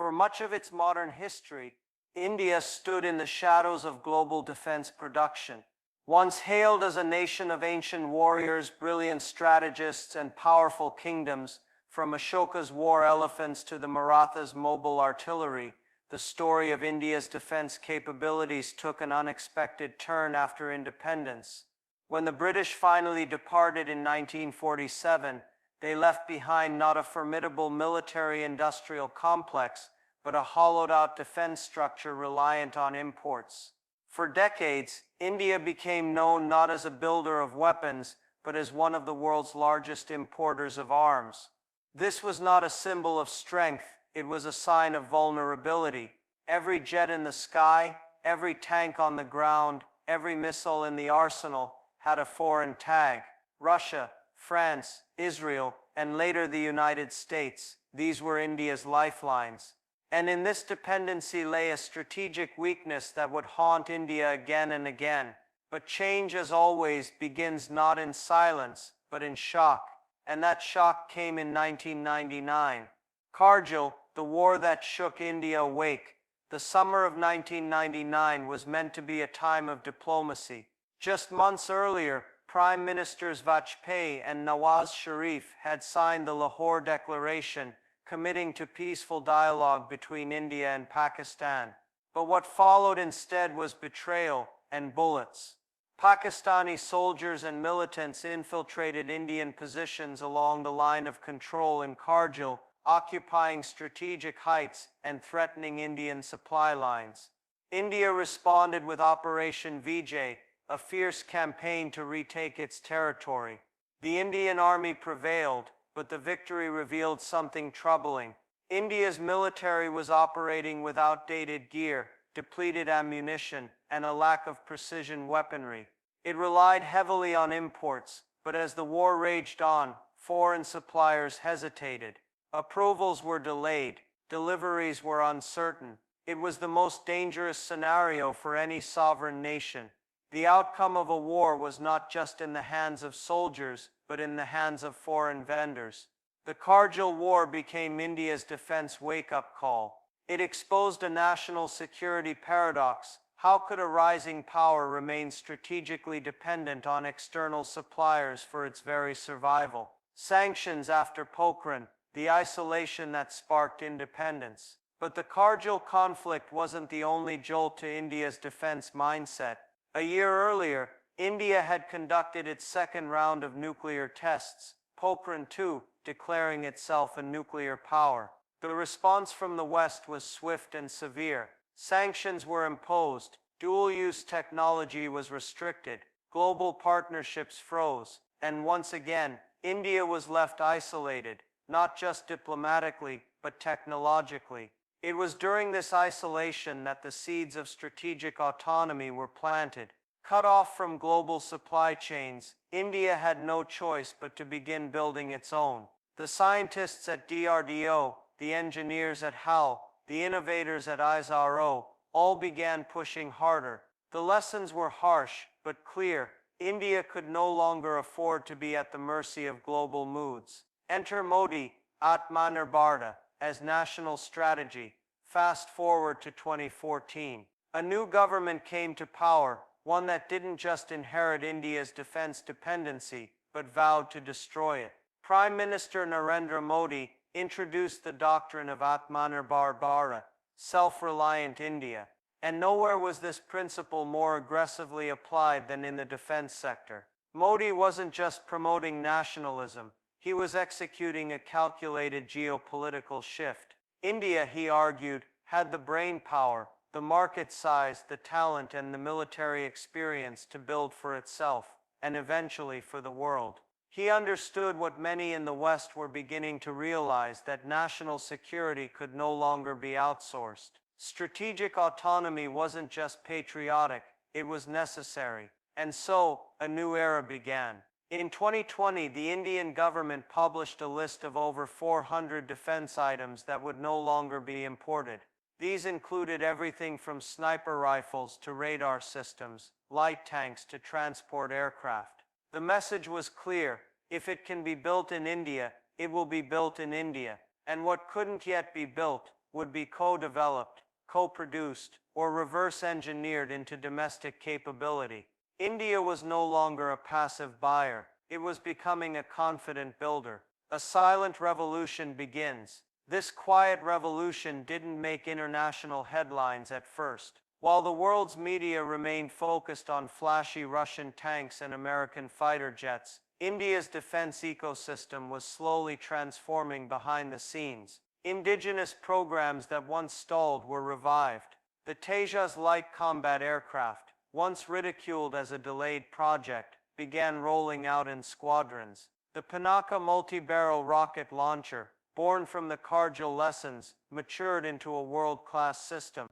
For much of its modern history, India stood in the shadows of global defense production. Once hailed as a nation of ancient warriors, brilliant strategists, and powerful kingdoms, from Ashoka's war elephants to the Marathas' mobile artillery, the story of India's defense capabilities took an unexpected turn after independence. When the British finally departed in 1947, they left behind not a formidable military-industrial complex, but a hollowed-out defense structure reliant on imports. For decades, India became known not as a builder of weapons, but as one of the world's largest importers of arms. This was not a symbol of strength, it was a sign of vulnerability. Every jet in the sky, every tank on the ground, every missile in the arsenal had a foreign tag. Russia, France, Israel, and later the United States, these were India's lifelines. And in this dependency lay a strategic weakness that would haunt India again and again. But change, as always, begins not in silence, but in shock. And that shock came in 1999. Kargil, the war that shook India awake. The summer of 1999 was meant to be a time of diplomacy. Just months earlier, Prime Ministers Vajpayee and Nawaz Sharif had signed the Lahore Declaration, committing to peaceful dialogue between India and Pakistan. But what followed instead was betrayal and bullets. Pakistani soldiers and militants infiltrated Indian positions along the line of control in Kargil, occupying strategic heights and threatening Indian supply lines. India responded with Operation Vijay, a fierce campaign to retake its territory. The Indian army prevailed, but the victory revealed something troubling. India's military was operating with outdated gear, depleted ammunition, and a lack of precision weaponry. It relied heavily on imports, but as the war raged on, foreign suppliers hesitated. Approvals were delayed, deliveries were uncertain. It was the most dangerous scenario for any sovereign nation. The outcome of a war was not just in the hands of soldiers, but in the hands of foreign vendors. The Kargil War became India's defense wake-up call. It exposed a national security paradox. How could a rising power remain strategically dependent on external suppliers for its very survival? Sanctions after Pokhran, the isolation that sparked independence. But the Kargil conflict wasn't the only jolt to India's defense mindset. A year earlier, India had conducted its second round of nuclear tests, Pokhran II, declaring itself a nuclear power. The response from the West was swift and severe. Sanctions were imposed, dual-use technology was restricted, global partnerships froze, and once again, India was left isolated, not just diplomatically, but technologically. It was during this isolation that the seeds of strategic autonomy were planted. Cut off from global supply chains, India had no choice but to begin building its own. The scientists at DRDO, the engineers at HAL, the innovators at ISRO, all began pushing harder. The lessons were harsh, but clear. India could no longer afford to be at the mercy of global moods. Enter Modi, Aatmanirbhar Bharat, as national strategy. Fast forward to 2014. A new government came to power, one that didn't just inherit India's defense dependency, but vowed to destroy it. Prime Minister Narendra Modi introduced the doctrine of Aatmanirbhar Bharat, self-reliant India. And nowhere was this principle more aggressively applied than in the defense sector. Modi wasn't just promoting nationalism, he was executing a calculated geopolitical shift. India, he argued, had the brain power, the market size, the talent, and the military experience to build for itself, and eventually for the world. He understood what many in the West were beginning to realize, that national security could no longer be outsourced. Strategic autonomy wasn't just patriotic, it was necessary. And so, a new era began. In 2020, the Indian government published a list of over 400 defense items that would no longer be imported. These included everything from sniper rifles to radar systems, light tanks to transport aircraft. The message was clear: if it can be built in India, it will be built in India. And what couldn't yet be built would be co-developed, co-produced, or reverse-engineered into domestic capability. India was no longer a passive buyer. It was becoming a confident builder. A silent revolution begins. This quiet revolution didn't make international headlines at first. While the world's media remained focused on flashy Russian tanks and American fighter jets, India's defense ecosystem was slowly transforming behind the scenes. Indigenous programs that once stalled were revived. The Tejas light combat aircraft, once ridiculed as a delayed project, began rolling out in squadrons. The Pinaka multi-barrel rocket launcher, born from the Kargil lessons, matured into a world-class system.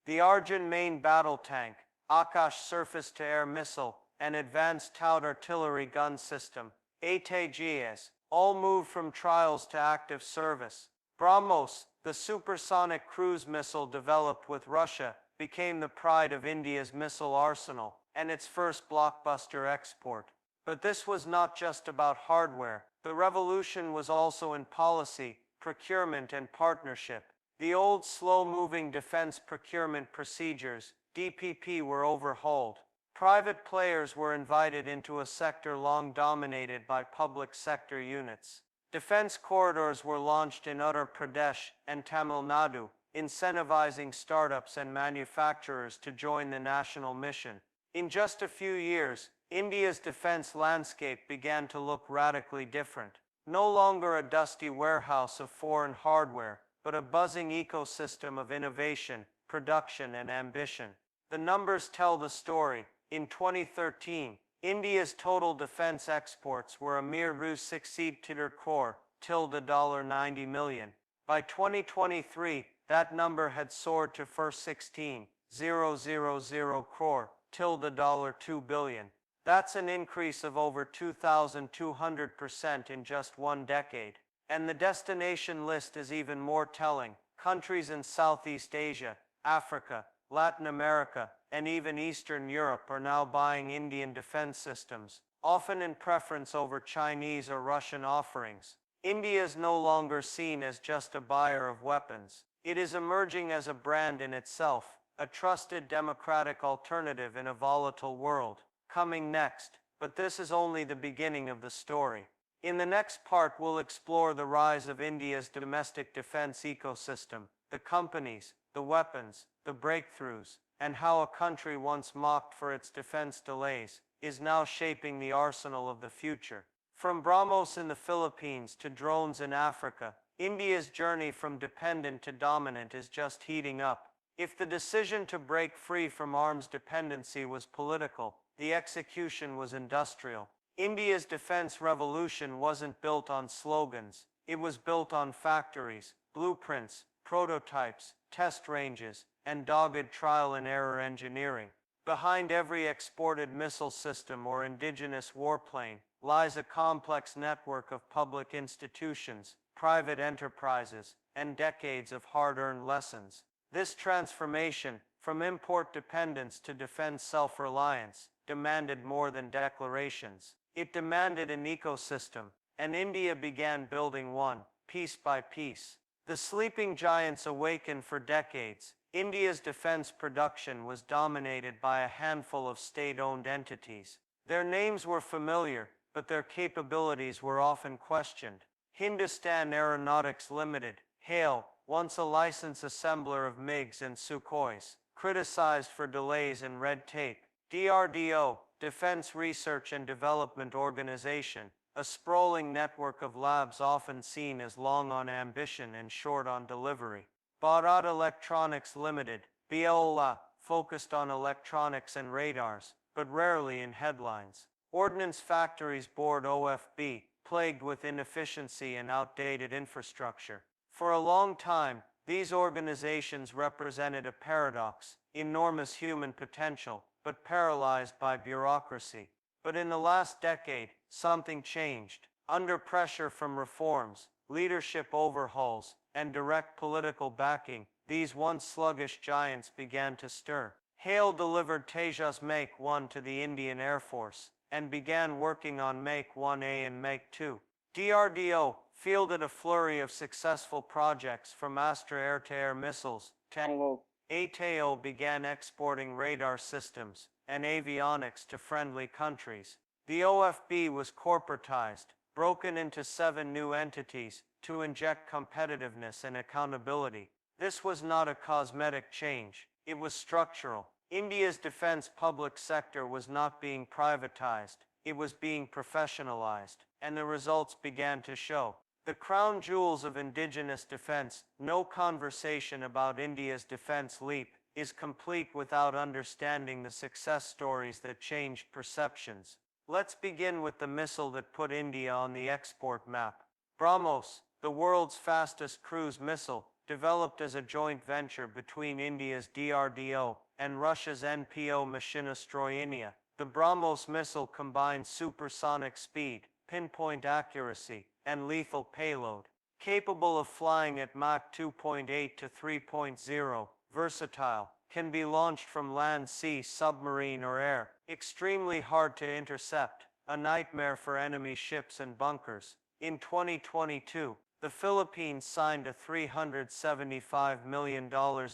The Arjun main battle tank, Akash surface-to-air missile, and advanced Tata artillery gun system, Tejas, all moved from trials to active service. BrahMos, the supersonic cruise missile developed with Russia, became the pride of India's missile arsenal, and its first blockbuster export. But this was not just about hardware. The revolution was also in policy, procurement, and partnership. The old slow-moving defense procurement procedures, DPP, were overhauled. Private players were invited into a sector long dominated by public sector units. Defense corridors were launched in Uttar Pradesh and Tamil Nadu, incentivizing startups and manufacturers to join the national mission. In just a few years, India's defense landscape began to look radically different. No longer a dusty warehouse of foreign hardware, but a buzzing ecosystem of innovation, production, and ambition. The numbers tell the story. In 2013, India's total defense exports were a mere Rs. crore, $90 million. By 2023, that number had soared to Rs. 16,000 crore, $2 billion. That's an increase of over 2,200% in just one decade. And the destination list is even more telling. Countries in Southeast Asia, Africa, Latin America, and even Eastern Europe are now buying Indian defense systems, often in preference over Chinese or Russian offerings. India is no longer seen as just a buyer of weapons. It is emerging as a brand in itself, a trusted democratic alternative in a volatile world. Coming next, but this is only the beginning of the story. In the next part, we'll explore the rise of India's domestic defense ecosystem, the companies, the weapons, the breakthroughs, and how a country once mocked for its defense delays is now shaping the arsenal of the future. From BrahMos in the Philippines to drones in Africa, India's journey from dependent to dominant is just heating up. If the decision to break free from arms dependency was political, the execution was industrial. India's defense revolution wasn't built on slogans. It was built on factories, blueprints, prototypes, test ranges, and dogged trial and error engineering. Behind every exported missile system or indigenous warplane lies a complex network of public institutions, private enterprises, and decades of hard-earned lessons. This transformation, from import dependence to defense self-reliance, demanded more than declarations. It demanded an ecosystem, and India began building one, piece by piece. The sleeping giants awakened. For decades, India's defense production was dominated by a handful of state-owned entities. Their names were familiar, but their capabilities were often questioned. Hindustan Aeronautics Limited, HALE, once a licensed assembler of MiGs and Sukhois, criticized for delays and red tape. DRDO, Defense Research and Development Organization, a sprawling network of labs often seen as long on ambition and short on delivery. Bharat Electronics Limited, BELA, focused on electronics and radars, but rarely in headlines. Ordnance Factories Board OFB, plagued with inefficiency and outdated infrastructure. For a long time, these organizations represented a paradox: enormous human potential, but paralyzed by bureaucracy. But in the last decade, something changed. Under pressure from reforms, leadership overhauls, and direct political backing, these once sluggish giants began to stir. HALE delivered Tejas Make-1 to the Indian Air Force, and began working on Make-1A and Make-2. DRDO, fielded a flurry of successful projects from Astra air-to-air missiles. ATO began exporting radar systems and avionics to friendly countries. The OFB was corporatized, broken into 7 new entities to inject competitiveness and accountability. This was not a cosmetic change, it was structural. India's defense public sector was not being privatized, it was being professionalized, and the results began to show. The crown jewels of indigenous defense. No conversation about India's defense leap is complete without understanding the success stories that changed perceptions. Let's begin with the missile that put India on the export map. BrahMos, the world's fastest cruise missile, developed as a joint venture between India's DRDO and Russia's NPO Mashinostroyenia. The BrahMos missile combines supersonic speed, pinpoint accuracy, and lethal payload. Capable of flying at Mach 2.8 to 3.0, versatile, can be launched from land, sea, submarine, or air. Extremely hard to intercept, a nightmare for enemy ships and bunkers. In 2022, the Philippines signed a $375 million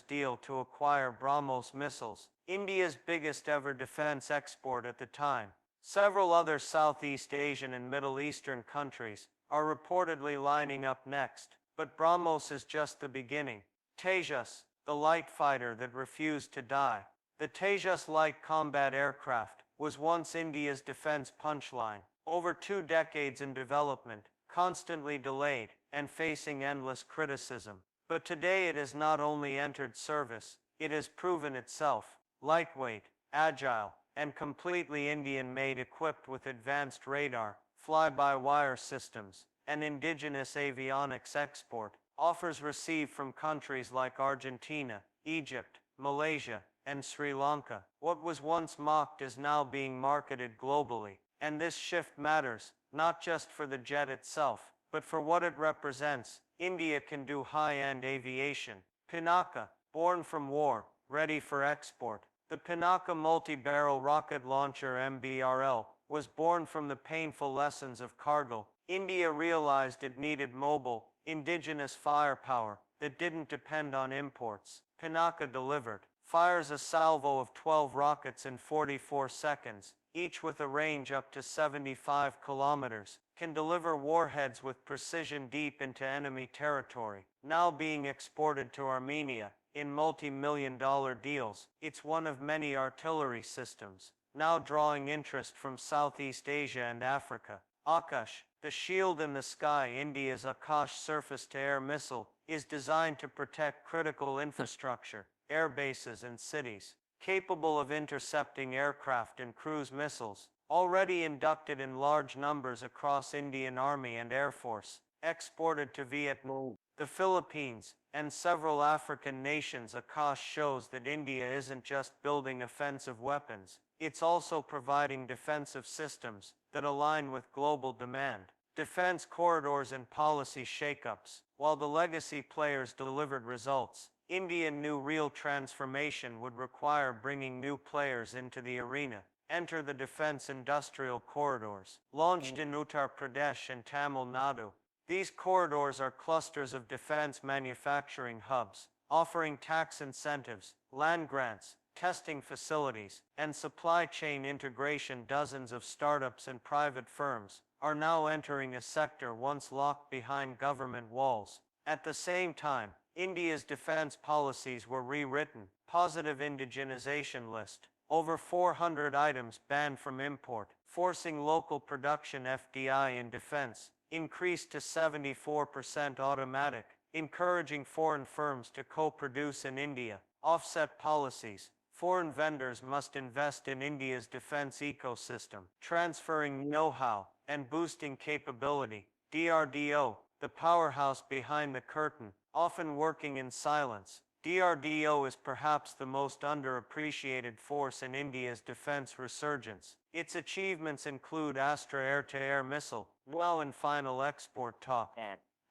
deal to acquire BrahMos missiles, India's biggest ever defense export at the time. Several other Southeast Asian and Middle Eastern countries are reportedly lining up next, but BrahMos is just the beginning. Tejas, the light fighter that refused to die. The Tejas light combat aircraft was once India's defense punchline. Over 2 decades in development, constantly delayed, and facing endless criticism. But today it has not only entered service, it has proven itself. Lightweight, agile, and completely Indian-made, equipped with advanced radar, fly-by-wire systems, and indigenous avionics. Export offers received from countries like Argentina, Egypt, Malaysia, and Sri Lanka. What was once mocked is now being marketed globally, and this shift matters, not just for the jet itself, but for what it represents. India can do high-end aviation. Pinaka, born from war, ready for export. The Pinaka multi-barrel rocket launcher MBRL was born from the painful lessons of Kargil. India realized it needed mobile, indigenous firepower that didn't depend on imports. Pinaka delivered. Fires a salvo of 12 rockets in 44 seconds, each with a range up to 75 kilometers, can deliver warheads with precision deep into enemy territory. Now being exported to Armenia in multi-million-dollar deals, it's one of many artillery systems, now drawing interest from Southeast Asia and Africa. Akash, the shield in the sky. India's Akash surface-to-air missile is designed to protect critical infrastructure, air bases and cities. Capable of intercepting aircraft and cruise missiles, already inducted in large numbers across Indian Army and Air Force, exported to Vietnam, the Philippines, and several African nations. Akash shows that India isn't just building offensive weapons, it's also providing defensive systems that align with global demand. Defense corridors and policy shakeups. While the legacy players delivered results, India knew real transformation would require bringing new players into the arena. Enter the defense industrial corridors. Launched in Uttar Pradesh and Tamil Nadu, these corridors are clusters of defense manufacturing hubs, offering tax incentives, land grants, testing facilities, and supply chain integration. Dozens of startups and private firms are now entering a sector once locked behind government walls. At the same time, India's defense policies were rewritten. Positive indigenization list. Over 400 items banned from import, forcing local production. FDI in defense increased to 74% automatic, encouraging foreign firms to co-produce in India. Offset policies. Foreign vendors must invest in India's defense ecosystem, transferring know-how and boosting capability. DRDO, the powerhouse behind the curtain, often working in silence. DRDO is perhaps the most underappreciated force in India's defense resurgence. Its achievements include Astra air-to-air missile, well in final export talk,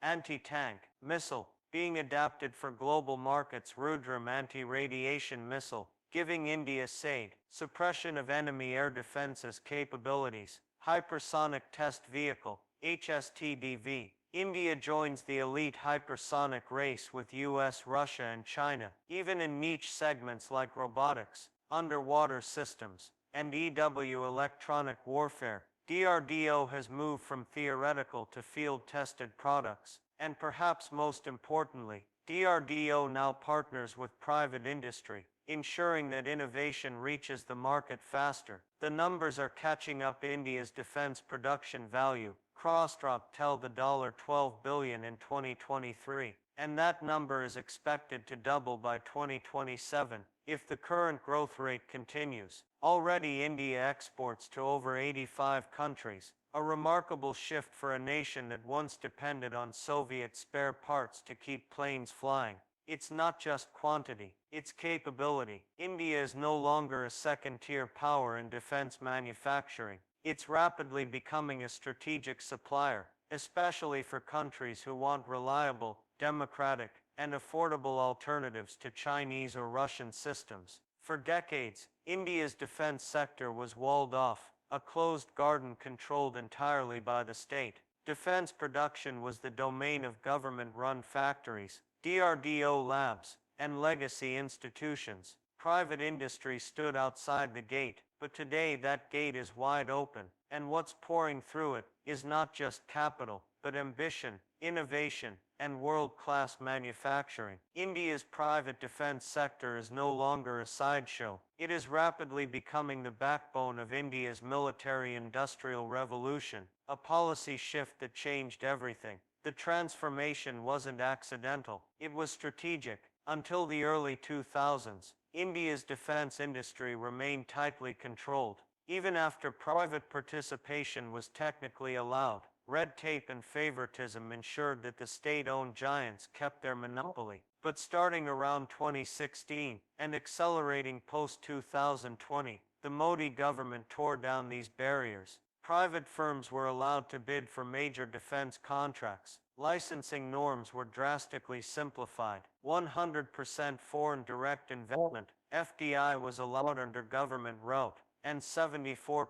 anti-tank missile, being adapted for global markets. Rudram anti-radiation missile, giving India SAID, suppression of enemy air defenses capabilities. Hypersonic test vehicle, HSTDV, India joins the elite hypersonic race with US, Russia, and China, even in niche segments like robotics, underwater systems, and EW electronic warfare. DRDO has moved from theoretical to field-tested products, and perhaps most importantly, DRDO now partners with private industry, ensuring that innovation reaches the market faster. The numbers are catching up. India's defense production value crossdrop tell the $12 billion in 2023, and that number is expected to double by 2027 if the current growth rate continues. Already India exports to over 85 countries, a remarkable shift for a nation that once depended on Soviet spare parts to keep planes flying. It's not just quantity, it's capability. India is no longer a second-tier power in defense manufacturing. It's rapidly becoming a strategic supplier, especially for countries who want reliable, democratic, and affordable alternatives to Chinese or Russian systems. For decades, India's defense sector was walled off, a closed garden controlled entirely by the state. Defense production was the domain of government-run factories, DRDO labs, and legacy institutions. Private industry stood outside the gate, but today that gate is wide open, and what's pouring through it is not just capital, but ambition, innovation, and world-class manufacturing. India's private defense sector is no longer a sideshow. It is rapidly becoming the backbone of India's military-industrial revolution, a policy shift that changed everything. The transformation wasn't accidental, it was strategic. Until the early 2000s, India's defense industry remained tightly controlled. Even after private participation was technically allowed, red tape and favoritism ensured that the state-owned giants kept their monopoly. But starting around 2016 and accelerating post-2020, the Modi government tore down these barriers. Private firms were allowed to bid for major defense contracts. Licensing norms were drastically simplified. 100% foreign direct investment, FDI, was allowed under government route, and 74%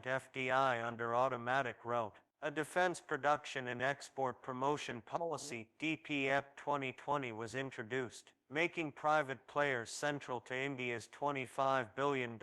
FDI under automatic route. A Defense Production and Export Promotion Policy (DPEP) 2020 was introduced, making private players central to India's $25 billion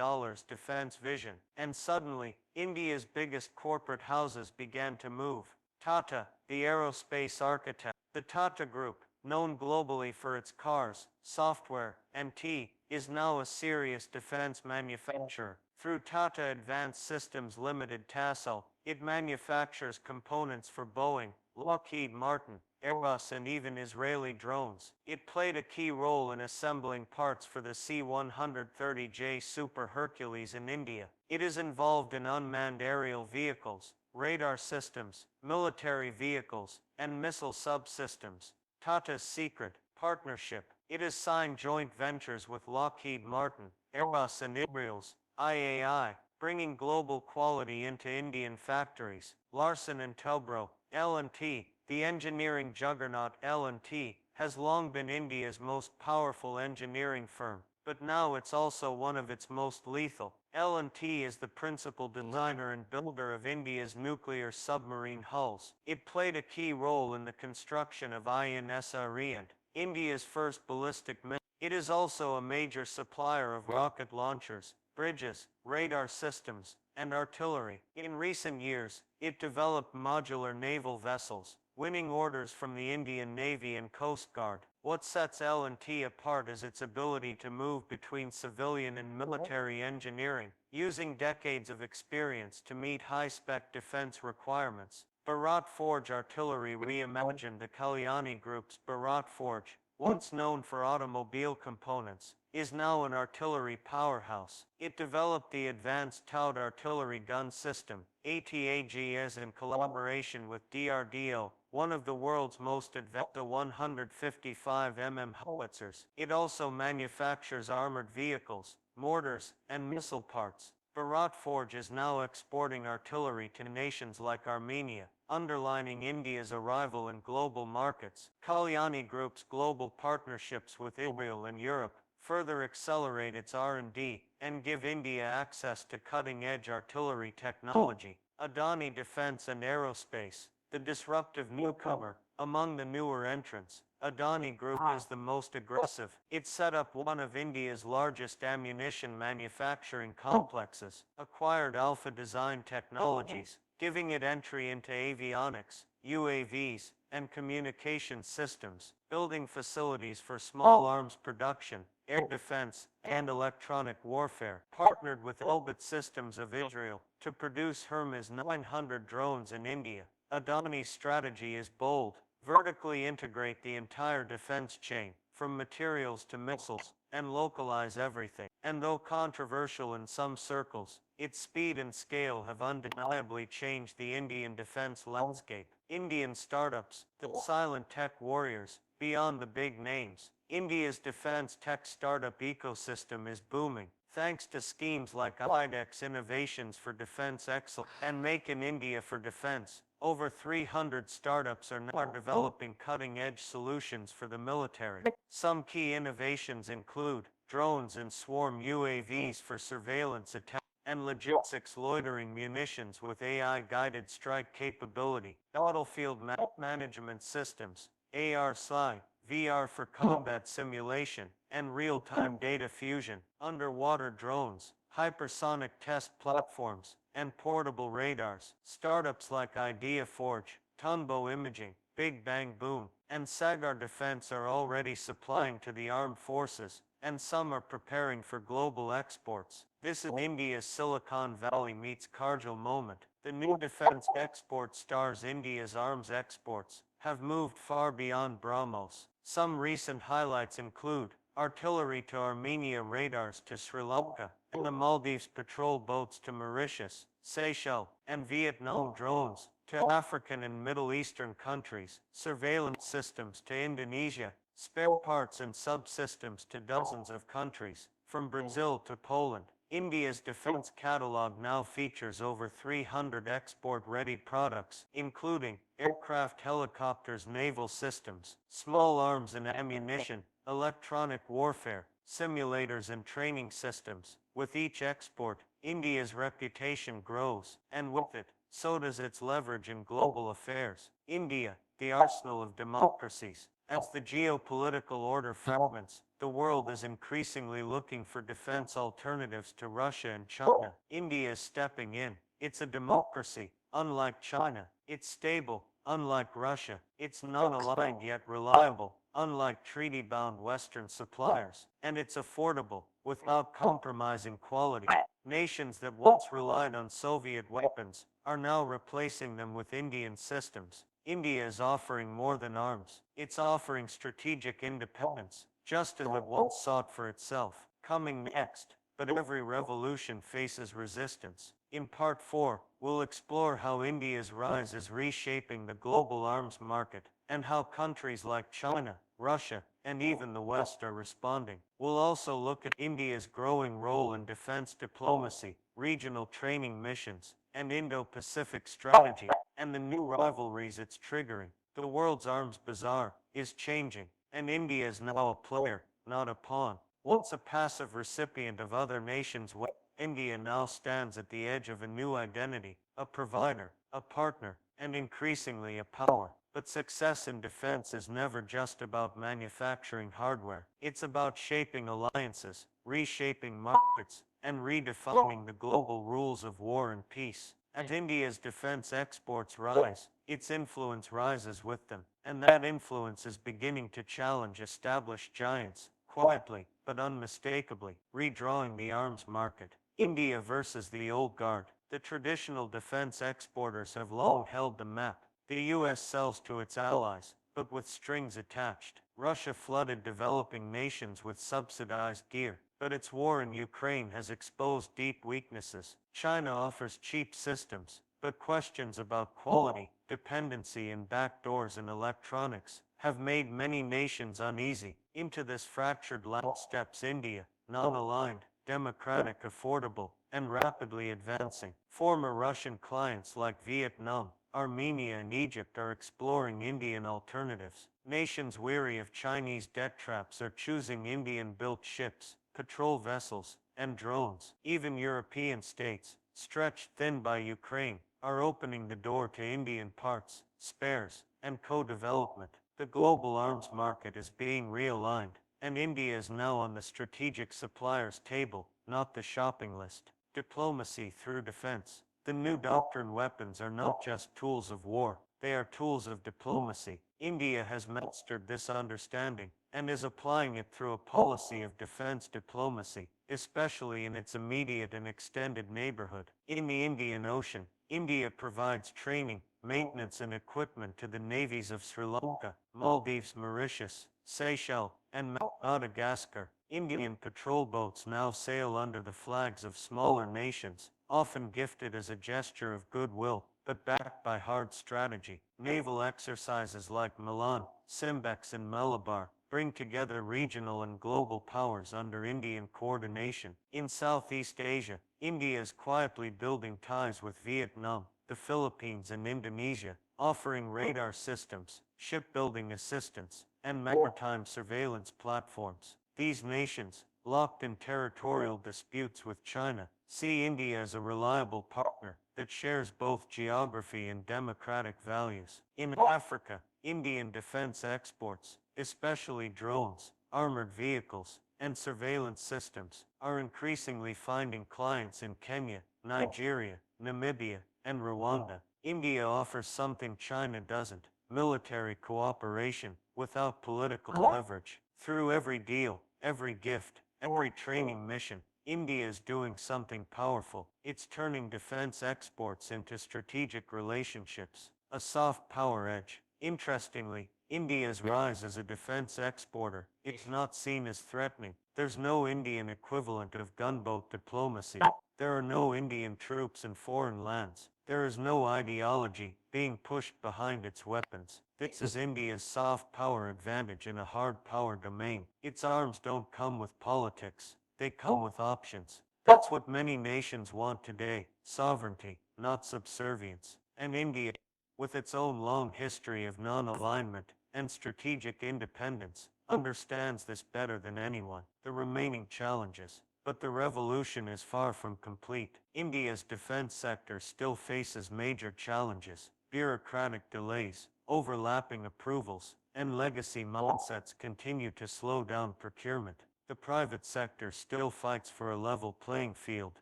defense vision. And suddenly, India's biggest corporate houses began to move. Tata, the aerospace architect. The Tata Group, known globally for its cars, software, and tea, is now a serious defense manufacturer. Through Tata Advanced Systems Limited (TASL), it manufactures components for Boeing, Lockheed Martin, Airbus, and even Israeli drones. It played a key role in assembling parts for the C-130J Super Hercules in India. It is involved in unmanned aerial vehicles, radar systems, military vehicles, and missile subsystems. Tata's secret partnership. It has signed joint ventures with Lockheed Martin, Airbus, and Israel's IAI, bringing global quality into Indian factories. Larsen & Toubro, L&T, the engineering juggernaut. L&T has long been India's most powerful engineering firm, but now it's also one of its most lethal. L&T is the principal designer and builder of India's nuclear submarine hulls. It played a key role in the construction of INS Arihant, India's first ballistic missile. It is also a major supplier of rocket launchers, bridges, radar systems, and artillery. In recent years, it developed modular naval vessels, winning orders from the Indian Navy and Coast Guard. What sets L&T apart is its ability to move between civilian and military engineering, using decades of experience to meet high-spec defense requirements. Bharat Forge Artillery reimagined. The Kalyani Group's Bharat Forge, once known for automobile components, is now an artillery powerhouse. It developed the Advanced Towed Artillery Gun System, ATAGS, in collaboration with DRDO, one of the world's most advanced 155 mm howitzers. It also manufactures armored vehicles, mortars, and missile parts. Bharat Forge is now exporting artillery to nations like Armenia, underlining India's arrival in global markets. Kalyani Group's global partnerships with Israel and Europe further accelerate its R&D and give India access to cutting-edge artillery technology. Adani Defense and Aerospace. the disruptive newcomer. Among the newer entrants, Adani Group is the most aggressive. It set up one of India's largest ammunition manufacturing complexes, acquired Alpha Design Technologies, giving it entry into avionics, UAVs, and communication systems, building facilities for small arms production, air defense, and electronic warfare. Partnered with Elbit Systems of Israel to produce Hermes 900 drones in India. Adani's strategy is bold: vertically integrate the entire defense chain, from materials to missiles, and localize everything. And though controversial in some circles, its speed and scale have undeniably changed the Indian defense landscape. Indian startups, the silent tech warriors, beyond the big names. India's defense tech startup ecosystem is booming, thanks to schemes like IDEX Innovations for Defense Excellence and Make in India for Defense. Over 300 startups are now developing cutting-edge solutions for the military. Some key innovations include drones and swarm UAVs for surveillance attacks, and logistics loitering munitions with AI-guided strike capability, battlefield map management systems, AR/SI, VR for combat simulation, and real-time data fusion, underwater drones, hypersonic test platforms, and portable radars. Startups like Idea Forge, Tunbo Imaging, Big Bang Boom, and Sagar Defense are already supplying to the armed forces, and some are preparing for global exports. This is India's Silicon Valley meets Kargil moment. The new defense export stars India's arms exports have moved far beyond BrahMos. Some recent highlights include artillery to Armenia, radars to Sri Lanka, and the Maldives patrol boats to Mauritius, Seychelles, and Vietnam drones to African and Middle Eastern countries, surveillance systems to Indonesia, spare parts and subsystems to dozens of countries, from Brazil to Poland. India's defense catalog now features over 300 export-ready products, including aircraft, helicopters, naval systems, small arms and ammunition, electronic warfare, simulators and training systems. With each export, India's reputation grows, and with it, so does its leverage in global affairs. India, the arsenal of democracies. As the geopolitical order fragments, the world is increasingly looking for defense alternatives to Russia and China. India is stepping in. It's a democracy, unlike China. It's stable, unlike Russia. It's non-aligned yet reliable, unlike treaty-bound Western suppliers. And it's affordable, without compromising quality. Nations that once relied on Soviet weapons are now replacing them with Indian systems. India is offering more than arms. It's offering strategic independence, just as it once sought for itself. Coming next, but every revolution faces resistance. In Part 4, we'll explore how India's rise is reshaping the global arms market, and how countries like China, Russia, and even the West are responding. We'll also look at India's growing role in defense diplomacy, regional training missions, and Indo-Pacific strategy, and the new rivalries it's triggering. The world's arms bazaar is changing, and India is now a player, not a pawn. Once a passive recipient of other nations' weapons, India now stands at the edge of a new identity, a provider, a partner, and increasingly a power. But success in defense is never just about manufacturing hardware. It's about shaping alliances, reshaping markets, and redefining the global rules of war and peace. As India's defense exports rise, its influence rises with them, and that influence is beginning to challenge established giants, quietly but unmistakably, redrawing the arms market. India versus the old guard. The traditional defense exporters have long held the map. The US sells to its allies, but with strings attached. Russia flooded developing nations with subsidized gear, but its war in Ukraine has exposed deep weaknesses. China offers cheap systems, but questions about quality, dependency, and backdoors in electronics have made many nations uneasy. Into this fractured land steps India, non-aligned, democratic, affordable, and rapidly advancing. Former Russian clients like Vietnam, Armenia, and Egypt are exploring Indian alternatives. Nations weary of Chinese debt traps are choosing Indian-built ships, patrol vessels, and drones. Even European states, stretched thin by Ukraine, are opening the door to Indian parts, spares, and co-development. The global arms market is being realigned, and India is now on the strategic suppliers table, not the shopping list. Diplomacy through defense. The new doctrine weapons are not just tools of war, they are tools of diplomacy. India has mastered this understanding and is applying it through a policy of defense diplomacy, especially in its immediate and extended neighborhood. In the Indian Ocean, India provides training, maintenance and equipment to the navies of Sri Lanka, Maldives, Mauritius, Seychelles, and Madagascar. Indian patrol boats now sail under the flags of smaller nations, often gifted as a gesture of goodwill, but backed by hard strategy. Naval exercises like Milan, Simbex and Malabar bring together regional and global powers under Indian coordination. In Southeast Asia, India is quietly building ties with Vietnam, the Philippines and Indonesia, offering radar systems, shipbuilding assistance, and maritime surveillance platforms. These nations, locked in territorial disputes with China, see India as a reliable partner that shares both geography and democratic values. In Africa, Indian defense exports, especially drones, armored vehicles, and surveillance systems, are increasingly finding clients in Kenya, Nigeria, Namibia, and Rwanda. India offers something China doesn't: military cooperation without political leverage. Through every deal, every gift, every training mission, India is doing something powerful. It's turning defense exports into strategic relationships, a soft power edge. Interestingly, India's rise as a defense exporter is not seen as threatening. There's no Indian equivalent of gunboat diplomacy. There are no Indian troops in foreign lands. There is no ideology being pushed behind its weapons. This is India's soft power advantage in a hard power domain. Its arms don't come with politics. They come with options. That's what many nations want today: sovereignty, not subservience. And India, with its own long history of non-alignment and strategic independence, understands this better than anyone. The remaining challenges. But the revolution is far from complete. India's defense sector still faces major challenges: bureaucratic delays, overlapping approvals, and legacy mindsets continue to slow down procurement. The private sector still fights for a level playing field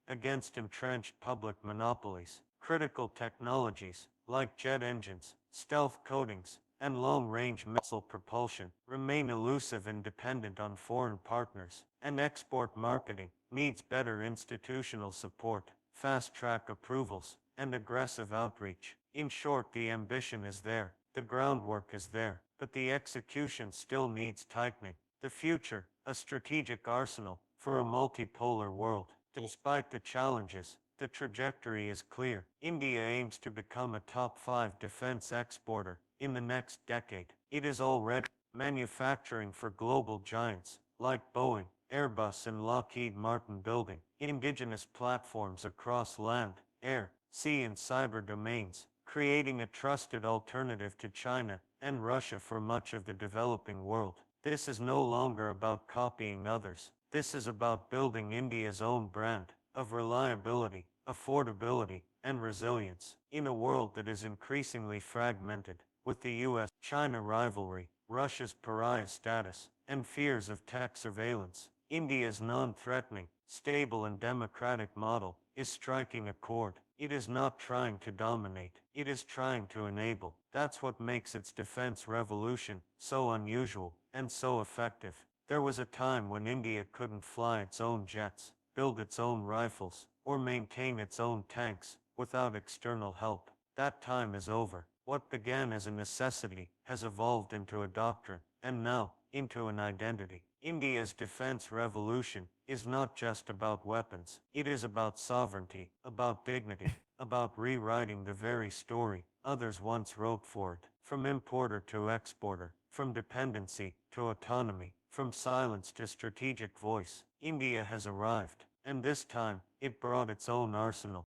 against entrenched public monopolies. Critical technologies, like jet engines, stealth coatings, and long-range missile propulsion, remain elusive and dependent on foreign partners. And export marketing needs better institutional support, fast-track approvals, and aggressive outreach. In short, the ambition is there, the groundwork is there, but the execution still needs tightening. The future, a strategic arsenal for a multipolar world. Despite the challenges, the trajectory is clear. India aims to become a top 5 defense exporter in the next decade. It is already manufacturing for global giants like Boeing, Airbus and Lockheed Martin, building indigenous platforms across land, air, sea and cyber domains, creating a trusted alternative to China and Russia for much of the developing world. This is no longer about copying others. This is about building India's own brand of reliability, affordability, and resilience. In a world that is increasingly fragmented, with the US-China rivalry, Russia's pariah status, and fears of tech surveillance, India's non-threatening, stable and democratic model is striking a chord. It is not trying to dominate, it is trying to enable. That's what makes its defense revolution so unusual and so effective. There was a time when India couldn't fly its own jets, build its own rifles, or maintain its own tanks without external help. That time is over. What began as a necessity has evolved into a doctrine, and now into an identity. India's defense revolution is not just about weapons. It is about sovereignty, about dignity, about rewriting the very story others once wrote for it. From importer to exporter, from dependency to autonomy, from silence to strategic voice, India has arrived. And this time, it brought its own arsenal.